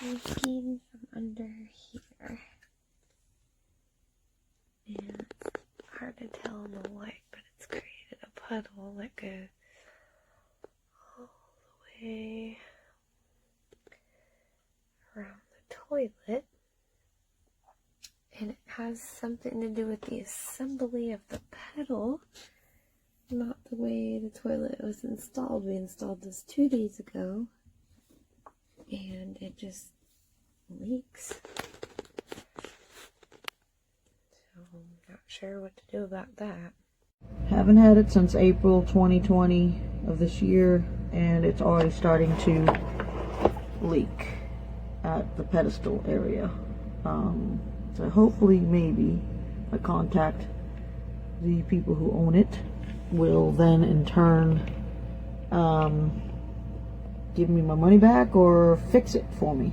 leaking from under here. And it's hard to tell in the light, but it's created a puddle that goes all the way around the toilet. And it has something to do with the assembly of the pedal, not the way the toilet was installed. We installed this 2 days ago, and it just leaks. So I'm not sure what to do about that. Haven't had it since April 2020 of this year, and it's already starting to leak at the pedestal area. So hopefully, maybe I contact the people who own it will then in turn give me my money back or fix it for me.